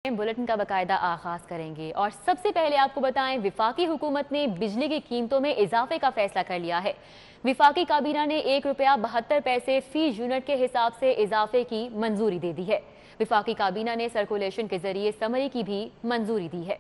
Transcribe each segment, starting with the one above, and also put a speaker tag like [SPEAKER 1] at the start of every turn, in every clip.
[SPEAKER 1] Bulletin का बाकायदा आगाज करेंगे और सबसे पहले आपको बताएं विफाकी हुकूमत ने बिजली की कीमतों में इजाफे का फैसला कर लिया है। विफाकी काबीना ने ₹1.72 फी यूनिट के हिसाब से इजाफे की मंजूरी दे दी है। विफाकी काबीना ने सर्कुलेशन के जरिए समरी की भी मंजूरी दी है।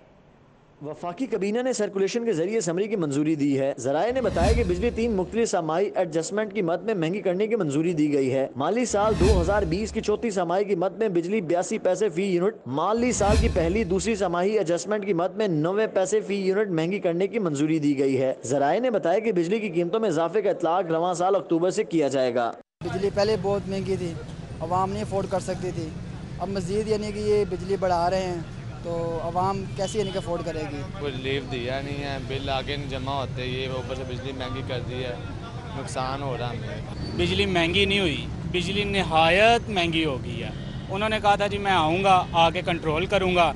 [SPEAKER 2] वफाकी कबीना ने सर्कुलेशन के जरिए समरी की मंजूरी दी है। जराये ने बताया कि बिजली 3 मुख्तलिफ समाई एडजस्टमेंट की मद में महंगी करने की मंजूरी दी गई है। माली साल 2020 की चौथी समाई की मद में बिजली 82 पैसे फी यूनिट, माली साल की पहली दूसरी समाही एडजस्टमेंट की मद में 90 पैसे फी यूनिट महंगी करने की मंजूरी दी गई है। जराये ने बताया कि बिजली की कीमतों में इजाफे का इतलाक रवां साल अक्टूबर से किया जाएगा।
[SPEAKER 3] बिजली पहले बहुत महंगी थी, अवाम नहीं अफोर्ड कर सकती थी। अब मज़ीद यानी कि ये बिजली बढ़ा रहे हैं तो अवाम कैसे यानी कि अफोर्ड करेगी।
[SPEAKER 4] कोई रिलीफ दिया नहीं है, बिल आगे नहीं जमा होते, ये ऊपर से बिजली महंगी कर दी है, नुकसान हो रहा है हमें।
[SPEAKER 5] बिजली महंगी नहीं हुई, बिजली निहायत महंगी हो गई है। उन्होंने कहा था जी मैं आऊँगा आके कंट्रोल करूँगा,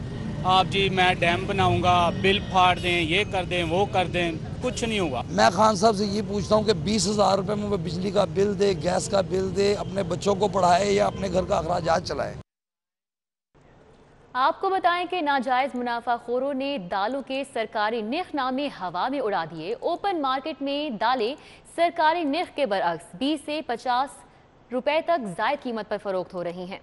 [SPEAKER 5] आप जी मैं डैम बनाऊँगा, बिल फाड़ दें, ये कर दें, वो कर दें, कुछ नहीं हुआ।
[SPEAKER 6] मैं खान साहब से ये पूछता हूँ कि 20,000 रुपये में वो बिजली का बिल दे, गैस का बिल दे, अपने बच्चों को पढ़ाए या अपने घर का अखराजात चलाए।
[SPEAKER 1] आपको बताएं कि नाजायज मुनाफाखोरों ने दालों के सरकारी निर्खनामे हवा में उड़ा दिए। ओपन मार्केट में दालें सरकारी निर्ख के बरअक्स 20 से 50 रुपए तक जायद कीमत पर फरोख्त हो रही हैं।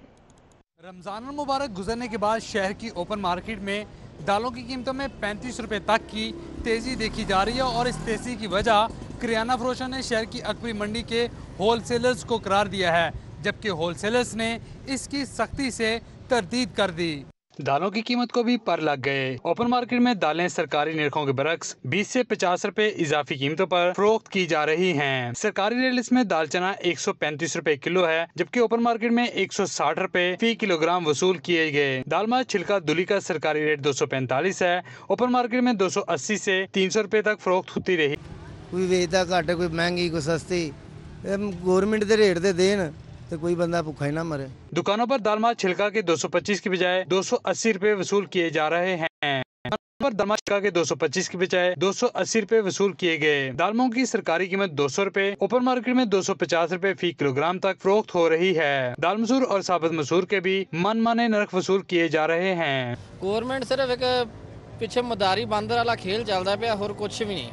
[SPEAKER 7] रमजान मुबारक गुजरने के बाद शहर की ओपन मार्केट में दालों की कीमतों में 35 रुपए तक की तेजी देखी जा रही है और इस तेजी की वजह किराना फरोशों ने शहर की अकबरी मंडी के होलसेलर्स को करार दिया है, जबकि होलसेलर्स ने इसकी सख्ती से तरदीद कर दी। दालों की कीमत को भी पर लग गए। ओपन मार्केट में दालें सरकारी निरखों के बरक्स 20 से 50 रुपए इजाफी कीमतों पर फरोख्त की जा रही हैं। सरकारी रेट लिस्ट में दाल चना 135 रुपए किलो है, जबकि ओपन मार्केट में 160 रुपए फी किलोग्राम वसूल किए गए। दाल माँ छिलका दुली का सरकारी रेट 245 है, ओपन मार्केट में 280 से 300 रुपए तक फरोख्त होती रही।
[SPEAKER 8] कोई वेचदा घट, कोई महंगी, कोई सस्ती, गवर्नमेंट के रेट दे देन तो कोई बंदा भूखा ही ना मरे।
[SPEAKER 7] दुकानों पर दाल माँ छिलका के 225 की बजाय 280 रुपए वसूल किए जा रहे हैं। पर दाल माँ छिलका के 225 की बजाय 280 रुपए वसूल किए गए। दालमों की सरकारी कीमत 200 रुपए, ओपन मार्केट में 250 रुपए फी किलोग्राम तक फरोख्त हो रही है। दाल मसूर और साबुत मसूर के भी मनमाने नर्ख वसूल किए जा रहे हैं।
[SPEAKER 9] गवर्नमेंट सिर्फ एक पिछे मदारी बंदर वाला खेल चलता पाया, होर कुछ भी नहीं,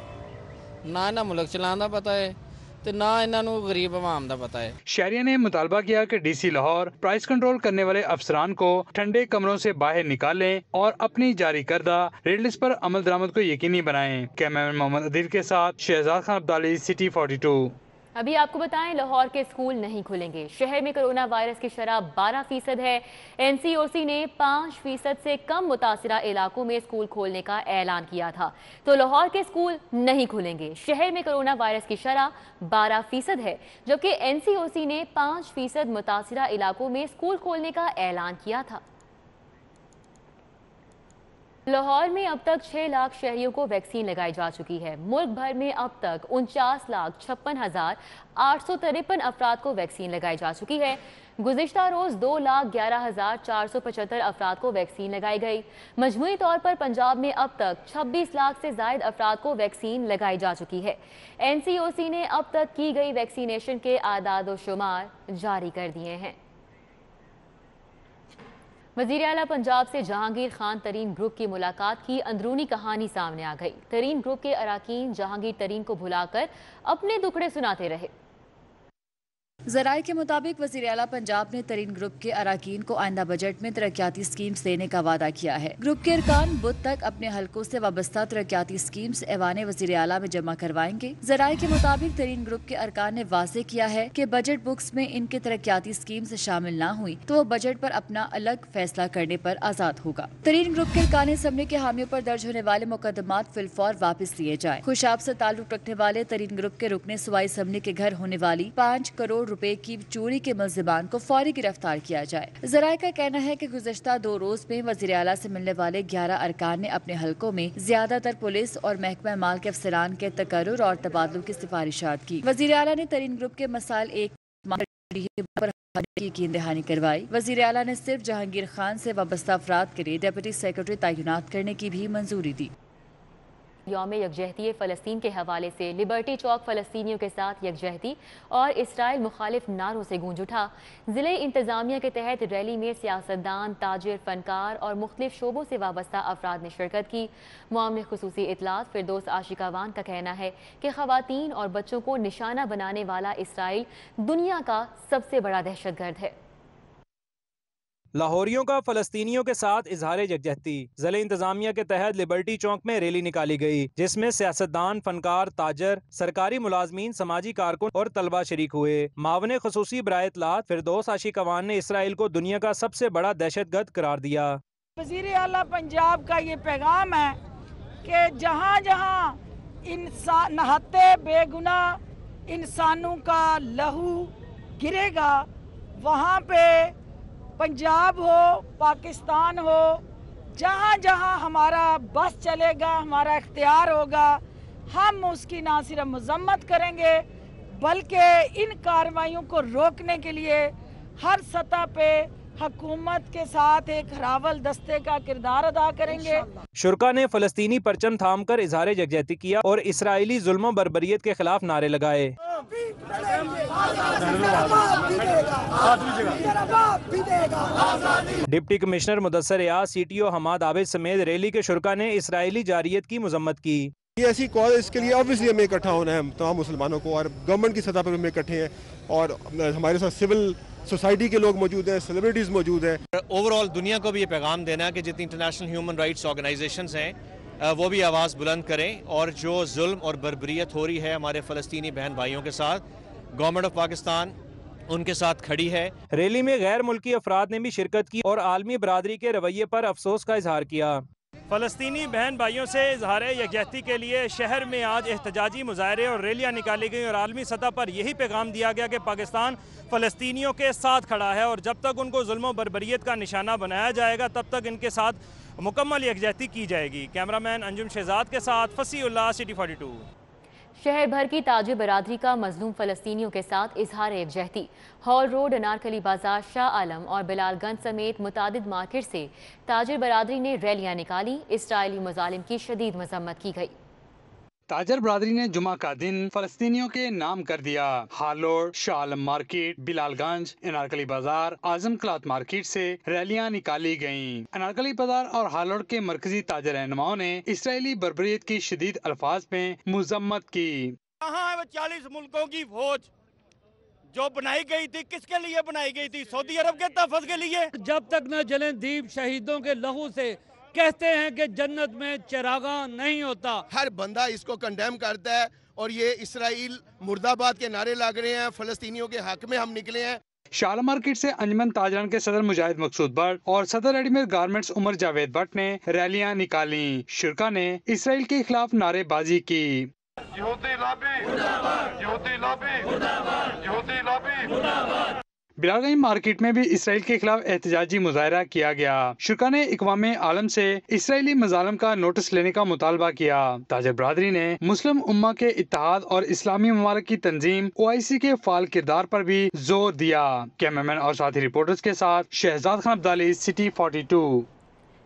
[SPEAKER 9] ना इन्हां मुल्क चलाने दा पता है ते ना इन्हों गरीब आवाम दा पता है।
[SPEAKER 7] शहरिया ने मुतालबा किया कि डीसी लाहौर प्राइस कंट्रोल करने वाले अफसरान को ठंडे कमरों से बाहर निकालें और अपनी जारी करदा रेट लिस्ट पर अमल दरामद को यकीनी बनाएं। कैमरामैन मोहम्मद अदील के साथ शहजाद खान अब्दाली, सिटी 42।
[SPEAKER 1] अभी आपको बताएं लाहौर के स्कूल नहीं खुलेंगे। शहर में कोरोना वायरस की शरह 12% है। एनसीओसी ने 5% से कम मुतासिरा इलाकों में स्कूल खोलने का ऐलान किया था, तो लाहौर के स्कूल नहीं खुलेंगे। शहर में कोरोना वायरस की शरह 12% है, जबकि एनसीओसी ने 5% मुतासिरा इलाकों में स्कूल खोलने का ऐलान किया था। लाहौर में अब तक 6 लाख शहरियों को वैक्सीन लगाई जा चुकी है। मुल्क भर में अब तक 49,56,853 अफराद को वैक्सीन लगाई जा चुकी है। गुज़िश्ता रोज 2,11,475 अफराद को वैक्सीन लगाई गई। मजमूई तौर पर पंजाब में अब तक 26 लाख से जायद अफराद को वैक्सीन लगाई जा चुकी है। एनसीओसी ने अब तक की गई वैक्सीनेशन के आदाद व शुमार जारी कर दिए हैं। वज़ीर आला पंजाब से जहांगीर खान तरीन ग्रुप की मुलाकात की अंदरूनी कहानी सामने आ गई। तरीन ग्रुप के अराकीन जहांगीर तरीन को भुलाकर अपने दुखड़े सुनाते रहे।
[SPEAKER 10] ज़राए के मुताबिक वज़ीर आला पंजाब ने तरीन ग्रुप के अराकीन को आइंदा बजट में तरक्याती स्कीम्स देने का वादा किया है। ग्रुप के अरकान बुध तक अपने हलकों से वाबस्ता तरक्याती स्कीम्स ऐवान वज़ीर आला में जमा करवाएंगे। ज़राए के मुताबिक तरीन ग्रुप के अरकान ने वाज़ेह किया है कि बजट बुक्स में इनके तरक्याती स्कीम्स शामिल न हुई तो वो बजट पर अपना अलग फैसला करने पर आज़ाद होगा। तरीन ग्रुप के अरकान असम्बली के हामियों पर दर्ज होने वाले मुकदमात फिलफौर वापस लिए जाए। खुशाब से ताल्लुक रखने वाले तरीन ग्रुप के रुकने सूबाई असम्बली के घर होने वाली 5 करोड़ रुपए की चोरी के मुल्जिमान को फौरी गिरफ्तार किया जाए। ज़राए का कहना है कि गुज़श्ता 2 रोज में वज़ीर आला से मिलने वाले 11 अरकान ने अपने हलकों में ज्यादातर पुलिस और महकमा माल के अफसरान के तकर्रुर और तबादलों की सिफारिशात की। वज़ीर आला ने तरीन ग्रुप के मसाइल यकीन दहानी करवाई। वज़ीर आला ने सिर्फ जहांगीर खान से वाबस्ता अफराद के लिए डिप्टी सेक्रेटरी तैनात करने की भी मंजूरी दी।
[SPEAKER 1] یوم یکجہتی فلسطین کے حوالے سے لبرٹی چوک فلسطینیوں کے ساتھ یکجہتی اور اسرائیل مخالف نعروں سے گونج اٹھا۔ ضلع انتظامیہ کے تحت ریلی میں سیاستدان، تاجر، فنکار اور مختلف شعبوں سے وابستہ افراد نے شرکت کی۔ معاملے خصوصی اطلاعات فردوس عاشقاوان کا کہنا ہے کہ خواتین اور بچوں کو نشانہ بنانے والا اسرائیل دنیا کا سب سے بڑا دہشت گرد ہے۔
[SPEAKER 11] لاہوریوں کا فلسطینیوں کے ساتھ اظہار یکجہتی۔ ضلع انتظامیہ کے تحت لبرٹی چوک میں ریلی نکالی گئی، جس میں سیاستدان، فنکار، تاجر، سرکاری ملازمین، سماجی کارکن اور طلبہ شریک ہوئے۔ معاون خصوصی برائے اطلاعات فردوس عاشقاوان نے اسرائیل کو دنیا کا سب سے بڑا دہشت گرد قرار دیا۔
[SPEAKER 12] وزیر اعلیٰ پنجاب کا یہ پیغام ہے کہ جہاں جہاں انسان نہتے بے گناہ انسانوں کا لہو گرے گا، وہاں پہ پنجاب ہو، پاکستان ہو، جہاں جہاں ہمارا بس چلے گا، ہمارا اختیار ہوگا، ہم اس کی نہ صرف مذمت کریں گے بلکہ ان کارروائیوں کو روکنے کے لیے ہر سطح پہ حکومت کے ساتھ ایک ہراول دستے کا کردار ادا کریں گے۔
[SPEAKER 11] شرکا نے فلسطینی پرچم تھام کر اظہار یکجہتی کیا اور اسرائیلی ظلم و بربریت کے خلاف نعرے لگائے۔ ڈپٹی کمشنر مدثر ریاض، سی ٹی او حماد عابد سمیت ریلی کے شرکا نے اسرائیلی جارحیت کی مذمت کی۔
[SPEAKER 13] یہ ایسی کال، اس کے لیے obviously ہمیں اکٹھا ہونا ہے، ہم تمام مسلمانوں کو، اور گورنمنٹ کی سطح پر ہم اکٹھے ہیں، اور ہمارے ساتھ سول سوسائٹی کے لوگ موجود ہیں، سیلیبریٹیز موجود ہیں۔
[SPEAKER 14] اوور آل دنیا کو بھی یہ پیغام دینا ہے کہ جتنی انٹرنیشنل ہیومن رائٹس آرگنائزیشنز ہیں وہ بھی آواز بلند کریں، اور جو ظلم اور بربریت ہو رہی ہے ہمارے فلسطینی بہن بھائیوں کے ساتھ، گورنمنٹ آف پاکستان ان کے ساتھ کھڑی ہے۔
[SPEAKER 11] ریلی میں غیر ملکی افراد نے بھی شرکت کی اور عالمی برادری کے رویے پر افسوس کا اظہار کیا۔ فلسطینی بہن بھائیوں سے اظہار یکجہتی کے لیے شہر میں آج احتجاجی مظاہرے اور ریلیاں نکالی گئیں، اور عالمی سطح پر یہی پیغام دیا گیا کہ پاکستان فلسطینیوں کے ساتھ کھڑا ہے، اور جب تک ان کو ظلم و بربریت کا نشانہ بنایا جائے گا تب تک ان کے ساتھ مکمل یکجہتی کی جائے گی۔ کیمرامین انجم شہزاد کے ساتھ فصیح اللہ، سٹی 42۔
[SPEAKER 1] شہر بھر کی تاجر برادری کا مظلوم فلسطینیوں کے ساتھ اظہار یکجہتی۔ ہال روڈ، انارکلی بازار، شاہ عالم اور بلال گنج سمیت متعدد مارکیٹ سے تاجر برادری نے ریلیاں نکالی۔ اسرائیلی مظالم کی شدید مذمت کی گئی۔
[SPEAKER 7] تاجر برادری نے جمعہ کا دن فلسطینیوں کے نام کر دیا۔ ہالوڑ، شاہ عالم مارکیٹ، بلال گنج، انارکلی بازار، اعظم کلاتھ مارکیٹ سے ریلیاں نکالی گئیں۔ انارکلی بازار اور ہالوڑ کے مرکزی تاجر رہنماؤں نے اسرائیلی بربریت کی شدید الفاظ میں مذمت کی۔
[SPEAKER 15] کہاں ہے وہ 40 ملکوں کی فوج جو بنائی گئی تھی؟ کس کے لیے بنائی گئی تھی؟ سعودی عرب کے تحفظ کے لیے؟
[SPEAKER 16] جب تک نہ جلیں دیپ شہیدوں کے لہو سے، کہتے ہیں کہ جنت میں چراغاں نہیں ہوتا۔
[SPEAKER 17] ہر بندہ اس کو کنڈیم کرتا ہے، اور یہ اسرائیل مرد آباد کے نعرے لگ رہے ہیں، فلسطینیوں کے حق میں ہم نکلے ہیں۔
[SPEAKER 7] شاہ عالم مارکیٹ سے انجمن تاجران کے صدر مجاہد مقصود بٹ اور صدر ready made garments Umar Javed but نے ریلیاں نکالیں۔ شرکا نے اسرائیل کے خلاف نعرے بازی کی۔
[SPEAKER 18] یہودی لابی، یہودی لابی، یہودی لابی۔
[SPEAKER 7] بلال گنج مارکیٹ میں بھی اسرائیل کے خلاف احتجاجی مظاہرہ کیا گیا۔ شرکا نے اقوام عالم سے اسرائیلی مظالم کا نوٹس لینے کا مطالبہ کیا۔ تاجر برادری نے مسلم امہ کے اتحاد اور اسلامی ممالک کی تنظیم OIC کے فعال کردار پر بھی زور دیا۔ کیمرامین اور ساتھی رپورٹرز کے ساتھ شہزاد خان عبدالی، سٹی 42۔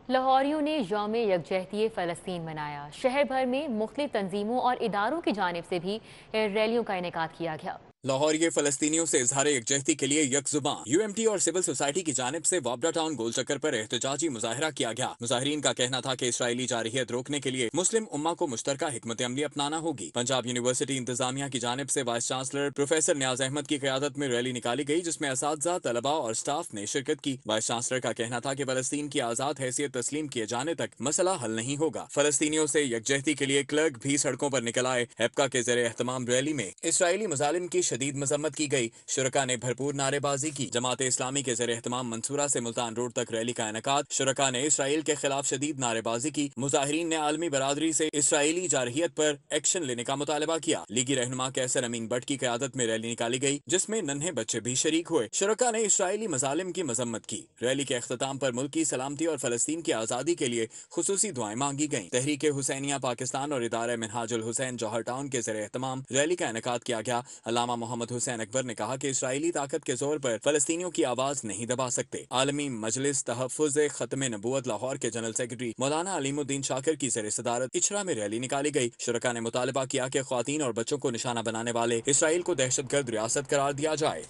[SPEAKER 1] لاہوریوں نے یوم یکجہتی فلسطین منایا۔ شہر بھر میں مختلف تنظیموں اور اداروں کی جانب سے بھی ریلیوں کا انعقاد کیا گیا۔
[SPEAKER 19] لاہوریے فلسطینیوں سے اظہار یکجہتی کے لیے یک زبان UMT اور سول سوسائٹی کی جانب سے وابڈا ٹاؤن گول چکر پر احتجاجی مظاہرہ کیا گیا۔ مظاہرین کا کہنا تھا کہ اسرائیلی جارحیت روکنے کے لیے مسلم امہ کو مشترکہ حکمت عملی اپنانا ہوگی۔ پنجاب یونیورسٹی انتظامیہ کی جانب سے وائس چانسلر پروفیسر نیاز احمد کی قیادت میں ریلی نکالی گئی، جس میں اساتذہ، طلباء اور سٹاف نے شرکت کی۔ وائس چانسلر کا کہنا تھا کہ فلسطین کی آزاد حیثیت تسلیم کیے جانے تک مسئلہ حل نہیں ہوگا۔ فلسطینیوں سے یکجہتی کے لیے کلرک بھی سڑکوں پر نکل آئے۔ ہیپکا کے زیر اہتمام ریلی میں اسرائیلی مظالم کی شدید مذمت کی گئی۔ شرکا نے بھرپور نعرے بازی کی۔ جماعت اسلامی کے زیر اہتمام منصورہ سے ملتان روڈ تک ریلی کا انعقاد۔ شرکا نے اسرائیل کے خلاف شدید نعرے بازی کی۔ مظاہرین نے عالمی برادری سے اسرائیلی جارحیت پر ایکشن لینے کا مطالبہ کیا۔ لیگی رہنما کیسر امین بٹ کی قیادت میں ریلی نکالی گئی، جس میں ننھے بچے بھی شریک ہوئے۔ شرکا نے اسرائیلی مظالم کی مذمت کی۔ ریلی کے اختتام پر ملکی سلامتی اور فلسطین کی آزادی کے لیے خصوصی دعائیں مانگی گئیں۔ تحریک حسینیہ پاکستان اور ادارہ منہاج الحسین جوہر ٹاؤن کے زیر اہتمام ریلی کا انعقاد کیا گیا۔ علامہ मोहम्मद हुसैन अकबर ने कहा कि इसराइली ताकत के जोर पर फलस्तीनियों की आवाज नहीं दबा सकते। आलमी मजलिस तहफ़्फ़ुज़ ख़त्म नबूवत लाहौर के जनरल सेक्रेटरी मौलाना अलीमुद्दीन शाकिर की ज़ेर सदारत इचरा में रैली निकाली गई। शुरका ने मुतालबा किया कि ख़वातीन और बच्चों को निशाना बनाने वाले इसराइल को दहशतगर्द रियासत करार दिया जाए।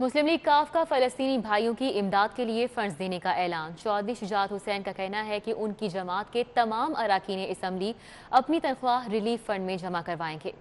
[SPEAKER 1] मुस्लिम लीग काफ का फलस्तीनी भाइयों की इमदाद के लिए फंड्स देने का ऐलान। चौधरी शुजात हुसैन का कहना है कि उनकी जमात के तमाम अराकीन असम्बली अपनी तनख्वाह रिलीफ फंड में जमा करवाएंगे।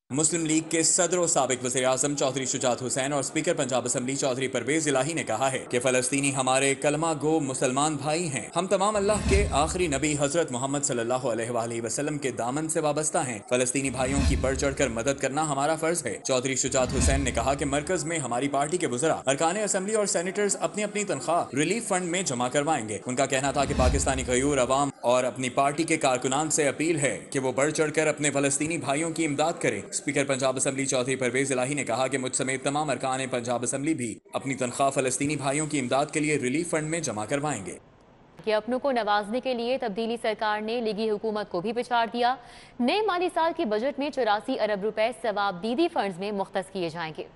[SPEAKER 19] मुस्लिम लीग के सदर और साबिक वज़ीर आज़म चौधरी शुजात हुसैन और स्पीकर पंजाब असम्बली चौधरी परवेज इलाही ने कहा है कि फलस्तीनी हमारे कलमा गो मुसलमान भाई हैं। हम तमाम अल्लाह के आखिरी नबी हजरत मोहम्मद सल्लल्लाहु अलैहि वसल्लम के दामन से वाबस्ता हैं। फलस्तीनी भाइयों की बढ़ चढ़ कर मदद करना हमारा फर्ज है। चौधरी शुजात हुसैन ने कहा कि मरकज में हमारी पार्टी के वज़रा अरकान असम्बली और सेनेटर्स अपनी अपनी तनख्वाह रिलीफ फंड में जमा करवाएंगे। उनका कहना था कि पाकिस्तानी गयूर अवाम और अपनी पार्टी के कारकुनान से अपील है कि वो बढ़ चढ़ कर अपने फलस्तीनी भाइयों की इमदाद करें। स्पीकर पंजाब असम्बली चौधरी परवेज इलाही ने कहा कि मुझ समेत तमाम अरकान पंजाब असम्बली भी अपनी तनख्वाह फलस्तीनी भाइयों की इमदाद के लिए रिलीफ फंड में जमा करवाएंगे।
[SPEAKER 1] कि अपनों को नवाजने के लिए तब्दीली सरकार ने लीगी हुकूमत को भी पिछाड़ दिया। नए माली साल के बजट में 84 अरब रुपए सवाबदीदी फंड्स में मुख्तस किए जाएंगे।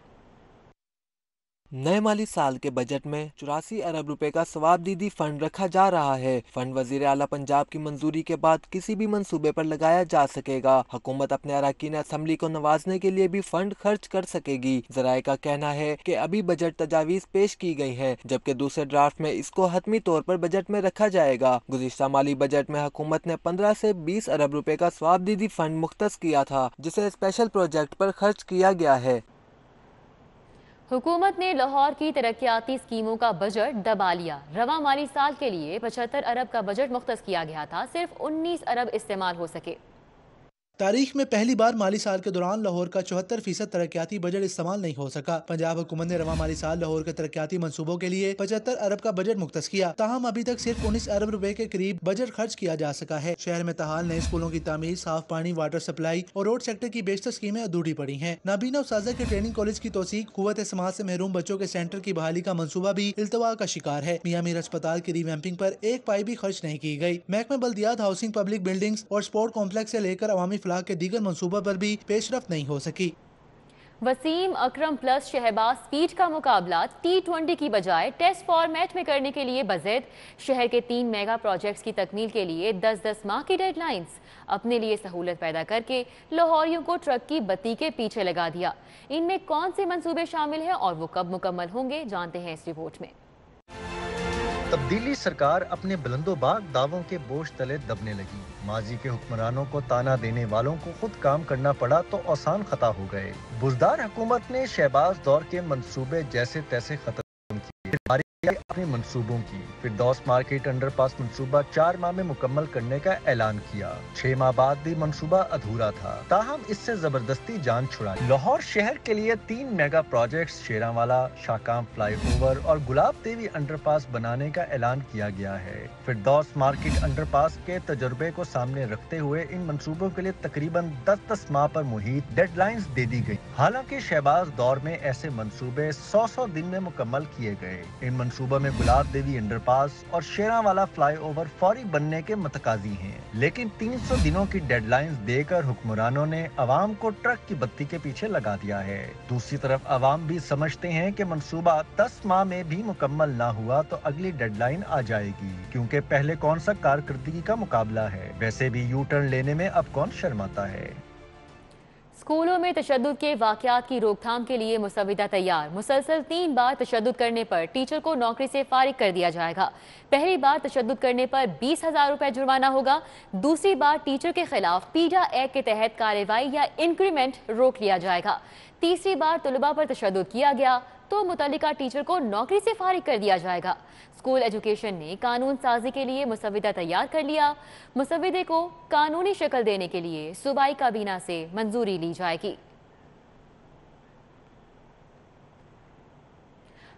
[SPEAKER 20] नए माली साल के बजट में 84 अरब रुपए का सवाबदीदी फंड रखा जा रहा है। फंड वजीर आला पंजाब की मंजूरी के बाद किसी भी मंसूबे पर लगाया जा सकेगा। हुकूमत अपने अरकान असम्बली को नवाजने के लिए भी फंड खर्च कर सकेगी। ज़राए का कहना है कि अभी बजट तजावीज़ पेश की गई है, जबकि दूसरे ड्राफ्ट में इसको हतमी तौर पर बजट में रखा जाएगा। गुज़िश्ता माली बजट में हुकूमत ने 15 से 20 अरब रुपए का सवाबदीदी फंड मुख्तस किया था, जिसे स्पेशल प्रोजेक्ट पर खर्च किया गया है।
[SPEAKER 1] हुकूमत ने लाहौर की तरक्याती स्कीमों का बजट दबा लिया। रवा माली साल के लिए 75 अरब का बजट मुख्तस किया गया था, सिर्फ 19 अरब इस्तेमाल हो सके।
[SPEAKER 21] तारीख में पहली बार माली साल के दौरान लाहौर का 74% तरक्याती बजट इस्तेमाल नहीं हो सका। पंजाब हुकूमत ने रवा माली साल लाहौर के तरक्याती मंसूबों के लिए 75 अरब का बजट मुख्तस किया। ताहम अभी तक सिर्फ 19 अरब रुपए के करीब बजट खर्च किया जा सका है। शहर में तहाल नए स्कूलों की तामीर, साफ पानी, वाटर सप्लाई और रोड सेक्टर की बेशतर स्कीमें अधूरी पड़ी हैं। नाबीना उस्ताज़ा के ट्रेनिंग कॉलेज की तौसीक, कुव्वत समाज से महरूम बच्चों के सेंटर की बहाली का मंसूबा भी इल्तवा का शिकार है। मियां मीर अस्पताल की रिवैम्पिंग पर एक पाई भी खर्च नहीं की गई। महकमे बल्दियात, हाउसिंग, पब्लिक बिल्डिंग्स और स्पोर्ट कॉम्प्लेक्स से लेकर अवामी फलाह के दीगर मंसूबा पर भी पेशरफ्त नहीं हो सकी।
[SPEAKER 1] वसीम अकरम प्लस शहबाज स्पीड का मुकाबला T20 की बजाय टेस्ट फॉर्मेट में करने के लिए बज़िद। शहर के 3 मेगा प्रोजेक्ट्स की तकमील के लिए 10-10 माह की डेडलाइंस। अपने लिए सहूलत पैदा करके लाहौरियों को ट्रक की बत्ती के पीछे लगा दिया। इनमें कौन से मंसूबे शामिल हैं और वो कब मुकम्मल होंगे, जानते हैं इस रिपोर्ट में।
[SPEAKER 22] तब्दीली सरकार अपने बुलंदोबाग दावों के बोझ तले दबने लगी। माजी के हुक्मरानों को ताना देने वालों को खुद काम करना पड़ा तो आसान खता हो गए। बुजदार हुकूमत ने शहबाज दौर के मंसूबे जैसे तैसे खत्म किए। अपने मंसूबों की फिरदौस मार्केट अंडरपास मंसूबा 4 माह में मुकम्मल करने का ऐलान किया। 6 माह बाद भी मंसूबा अधूरा था। ताहम इससे जबरदस्ती जान छुड़ाई। लाहौर शहर के लिए 3 मेगा प्रोजेक्ट्स शेरांवाला, शाकाम फ्लाईओवर और गुलाब देवी अंडरपास बनाने का ऐलान किया गया है। फिरदौस मार्केट अंडरपास के तजुर्बे को सामने रखते हुए इन मंसूबों के लिए तकरीबन 10-10 माह पर मुहित डेडलाइंस दे दी गई। हालांकि शहबाज दौर में ऐसे मंसूबे 100 दिन में मुकम्मल किए गए। इन मंसूबों में गुलाब देवी अंडरपास और शेरांवाला फ्लाईओवर फौरी बनने के मतकाजी हैं, लेकिन 300 दिनों की डेडलाइंस देकर हुक्मरानों ने अवाम को ट्रक की बत्ती के पीछे लगा दिया है। दूसरी तरफ अवाम भी समझते हैं कि मंसूबा 10 माह में भी मुकम्मल ना हुआ तो अगली डेडलाइन आ जाएगी, क्योंकि पहले कौन सा कारकर्दगी का मुकाबला है। वैसे भी यू टर्न लेने में अब कौन शर्माता है।
[SPEAKER 1] स्कूलों में तशद्दुद के वाक़यात की रोकथाम के लिए मुसव्विदा तैयार। मुसलसल 3 बार तशद्दुद करने पर टीचर को नौकरी से फारिग कर दिया जाएगा। पहली बार तशद्दुद करने पर 20,000 रुपए जुर्माना होगा। दूसरी बार टीचर के खिलाफ पीडा एक्ट के तहत कार्रवाई या इंक्रीमेंट रोक लिया जाएगा। तीसरी बार तलबा पर तशद्दुद किया गया तो मुतल्लिका टीचर को नौकरी से फारिग कर दिया जाएगा। स्कूल एजुकेशन ने कानून साजी के लिए मुसव्विदा तैयार कर लिया। मुसव्विदे को कानूनी शक्ल देने के लिए सूबाई काबीना से मंजूरी ली जाएगी।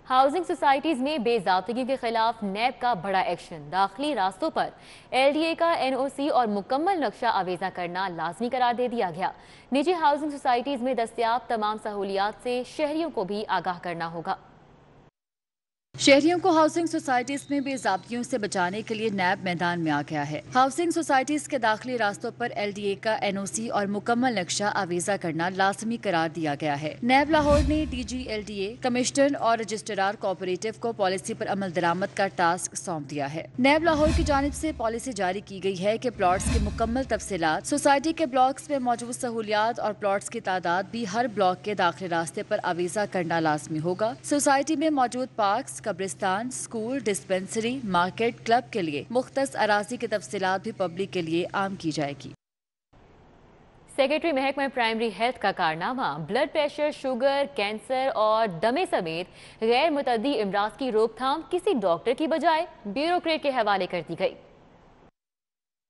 [SPEAKER 1] हाउसिंग सोसाइटीज में बेज़ाब्तगी के खिलाफ नैब का बड़ा एक्शन। दाखिली रास्तों पर LDA का NOC और मुकम्मल नक्शा आवेजा करना लाजमी करार दे दिया गया। निजी हाउसिंग सोसाइटीज में दस्तयाब तमाम सहूलियात से शहरियों को भी आगाह करना होगा।
[SPEAKER 10] शहरियों को हाउसिंग सोसाइटीज में बेज़ाब्तियों से बचाने के लिए नैब मैदान में आ गया है। हाउसिंग सोसाइटीज के दाखिली रास्तों पर LDA का NOC और मुकम्मल नक्शा आवेजा करना लाजमी करार दिया गया है। नैब लाहौर ने DG LDA, कमिश्नर और रजिस्ट्रार कोऑपरेटिव को पॉलिसी पर अमल दरामद का टास्क सौंप दिया है। नैब लाहौर की जानिब से पॉलिसी जारी की गई है कि प्लॉट्स की मुकम्मल तफसीलात, सोसाइटी के ब्लॉक्स में मौजूद सहूलियात और प्लॉट्स की तादाद भी हर ब्लॉक के दाखिली रास्ते पर आवेजा करना लाजमी होगा। सोसाइटी में मौजूद पार्क्स, कब्रिस्तान, स्कूल, डिस्पेंसरी, मार्केट, क्लब के लिए मुख्तस अराजी की तफसीलात भी पब्लिक के लिए आम की जाएगी।
[SPEAKER 1] सेक्रेटरी महकमा प्राइमरी हेल्थ का कारनामा ब्लड प्रेशर, शुगर, कैंसर और दमे समेत गैर मुतद्दी अमराज की रोकथाम किसी डॉक्टर की बजाय ब्यूरोक्रेट के हवाले कर दी गई।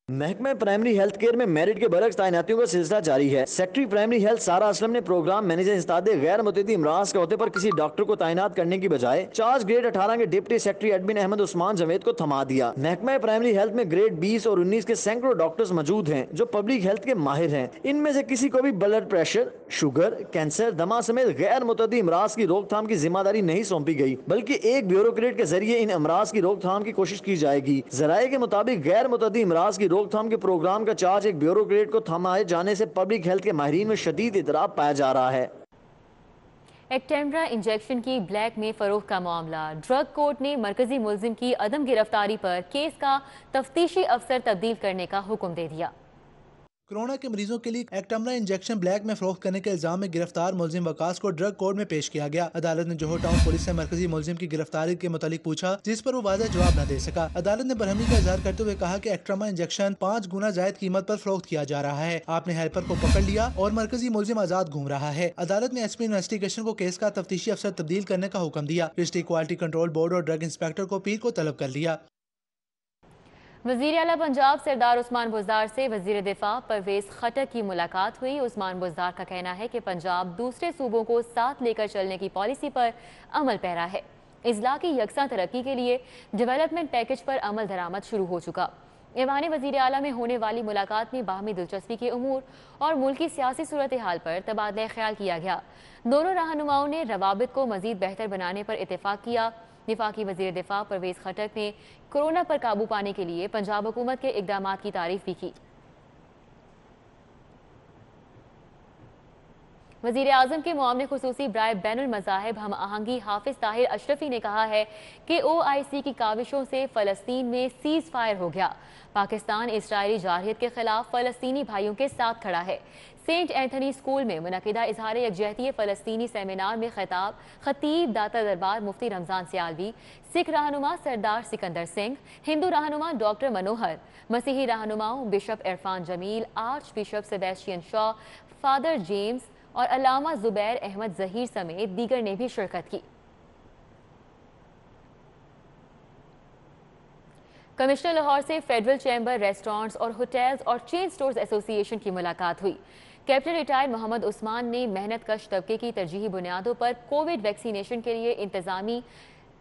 [SPEAKER 2] महकमा प्राइमरी हेल्थ केयर में मेरिट के बरक्स तैनातियों का सिलसिला जारी है। सेक्रेटरी प्राइमरी हेल्थ सारा असलम ने प्रोग्राम मैनेजर इंस्तादे गैर मुतद्दी इमराज के अहदे पर किसी डॉक्टर को तैनात करने की बजाय चार्ज ग्रेड 18 के deputy secretary admin Ahmed Usman Javed को थमा दिया। महकमा प्राइमरी हेल्थ में ग्रेड 20 और 19 के सैकड़ों डॉक्टर्स मौजूद हैं जो पब्लिक हेल्थ के माहिर हैं। इनमें से किसी को भी ब्लड प्रेशर, शुगर, कैंसर, दमा समेत गैर मुतद्दी इमराज की रोकथाम की जिम्मेदारी नहीं सौंपी गई, बल्कि एक ब्यूरोक्रेट के जरिए इन अमराज की रोकथाम की कोशिश की जाएगी। जराये के मुताबिक गैर मुतद्दी इमराज की रोकथाम के प्रोग्राम का चार्ज एक ब्यूरोक्रेट को थमाए जाने से पब्लिक हेल्थ के माहिरीन में शदीद इतराब पाया जा रहा है।
[SPEAKER 1] एक्टेम्ब्रा इंजेक्शन की ब्लैक में फरोख्त का मामला, ड्रग कोर्ट ने मरकजी मुलजिम की अदम गिरफ्तारी पर केस का तफ्तीशी अफसर तब्दील करने का हुक्म दे दिया।
[SPEAKER 21] कोरोना के मरीजों के लिए एक्टेम्ब्रा इंजेक्शन ब्लैक में फरोख्त करने के इल्जाम में गिरफ्तार मुलजिम वकास को ड्रग कोर्ट में पेश किया गया। अदालत ने जोहर टाउन पुलिस से मरकजी मुलजिम की गिरफ्तारी के मुतालिक पूछा, जिस पर वो वाज़ेह जवाब न दे सका। अदालत ने बरहमी का इजहार करते हुए कहा कि एक्टेम्ब्रा इंजेक्शन 5 गुना जायद कीमत पर फरोख्त किया जा रहा है। आपने हेल्पर को पकड़ लिया और मरकजी मुलजिम आजाद घूम रहा है। अदालत ने SP इन्वेस्टिगेशन को केस का तफ्तीशी अफसर तब्दील करने का हुक्म दिया। डिस्ट्रिक्ट क्वालिटी कंट्रोल बोर्ड और ड्रग इंस्पेक्टर को पीर को तलब कर लिया।
[SPEAKER 1] वज़ीर आला पंजाब सरदार उस्मान बुज़दार से वज़ीर दिफा परवेज़ खटक की मुलाकात हुई। उस्मान बुज़दार का कहना है कि पंजाब दूसरे सूबों को साथ लेकर चलने की पॉलिसी पर अमल पैरा है। इज़लाह की यकसा तरक्की के लिए डेवलपमेंट पैकेज पर अमल दरामद शुरू हो चुका। ऐवान वज़ीर आला में होने वाली मुलाकात में बाहमी दिलचस्पी के उमूर और मुल्क की सियासी सूरत हाल पर तबादला ख्याल किया गया। दोनों रहनुमाओं ने रवाबित को मज़ीद बेहतर बनाने पर इत्तेफाक किया। वफाकी वज़ीर दिफा परवेज़ खटक ने कोरोना पर काबू पाने के लिए पंजाब हुकूमत के इक़दामात की तारीफ भी की। वज़ीर आज़म के मुआवने खुसूसी ब्राय बैनुल मज़ाहिब हम आहंगी हाफिज ताहिर अशरफी ने कहा है कि OIC की काविशों से फ़लस्तीन में सीज़ फायर हो गया। पाकिस्तान इसराइली जारहियत के खिलाफ फ़लस्तीनी भाइयों के साथ खड़ा है। सेंट एंथनी स्कूल में मुनक़िदा इजहार यकजहती फ़लस्तीनी सेमिनार में खतीब दाता दरबार मुफ्ती रमज़ान सियालवी, सिख रहनुमा सरदार सिकंदर सिंह, हिंदू रहनुमा डॉक्टर मनोहर, मसीही रहनुमाओं bishop Irfan Jameel, archbishop Sebastian Shaw, father James और अल्लामा जुबैर अहमद जहीर समेत दीगर ने भी शिरकत की। कमिश्नर लाहौर से फेडरल चैम्बर रेस्टोरेंट्स और होटल्स और चेन स्टोर्स एसोसिएशन की मुलाकात हुई। कैप्टन रिटायर्ड मोहम्मद उस्मान ने मेहनत कश तबके की तरजीही बुनियादों पर कोविड वैक्सीनेशन के लिए इंतजामी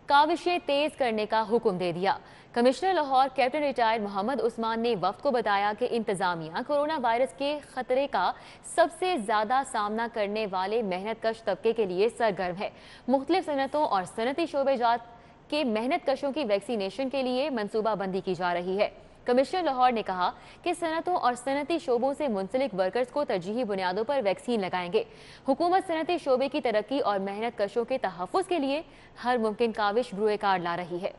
[SPEAKER 1] काविशें तेज करने का हुक्म दे दिया। Commissioner Lahore captain retired Mohammad Usman ने वफ्द को बताया कि इंतजामिया कोरोना वायरस के खतरे का सबसे ज्यादा सामना करने वाले मेहनत कश तबके के लिए सरगर्म है। मुख्तलिफ सनतों और सनती शोबेजात के मेहनत कशों की वैक्सीनेशन के लिए मनसूबाबंदी की जा रही है। कमिश्नर लाहौर ने कहा कि सनतों और सनती शोबों से मुंसलिक वर्कर्स को तरजीही बुनियादों पर वैक्सीन लगाएंगे। हुकूमत सनती शोबे की तरक्की और मेहनत कशों के तहफ़्फ़ुज़ के लिए हर मुमकिन काविश ब्रुए कार ला रही है।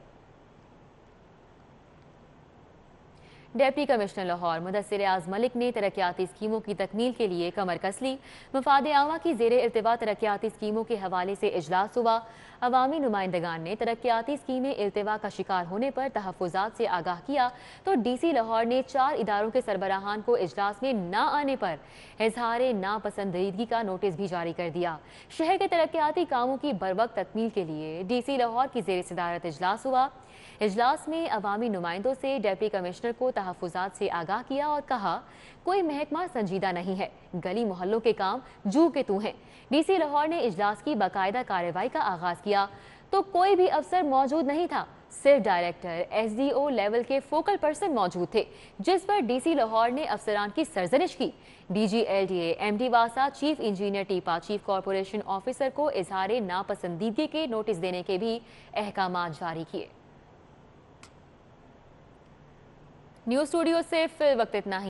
[SPEAKER 1] डिप्टी कमिश्नर लाहौर मुदस्सिर आज़ मलिक ने तरक्याती स्कीमों की तकमील के लिए कमर कस ली। मफाद आवा की ज़ेरे इल्तिवा तरक्याती स्कीमों के हवाले से इजलास हुआ। अवामी नुमाइंदगान ने तरक्याती स्कीमें इल्तिवा का शिकार होने पर तहफ़्फ़ुज़ात से आगाह किया तो DC लाहौर ने 4 इदारों के सरबराहान को इजलास में न आने पर इजहार नापसंदीदगी का नोटिस भी जारी कर दिया। शहर के तरक्याती कामों की बरवक्त तकमील के लिए DC लाहौर की ज़ेरे सदारत इजलास हुआ। इजलास में अवामी नुमाइंदों से डिप्टी कमिश्नर को तहफ़्फ़ुज़ात से आगाह किया और कहा कोई महकमा संजीदा नहीं है, गली मोहल्लों के काम जू के तू हैं। DC लाहौर ने इजलास की बाकायदा कार्रवाई का आगाज़ किया। तो कोई भी अफसर मौजूद नहीं था। सिर्फ डायरेक्टर, SDO लेवल के फोकल पर्सन मौजूद थे, जिस पर DC लाहौर ने अफसरान की सरजनिश की। DG LDA, MD वासा, chief engineer टीपा, chief corporation officer को इजहार नापसंदीदगी के नोटिस देने के भी अहकामात जारी किए। न्यूज़ स्टूडियो से फिल वक्त इतना ही।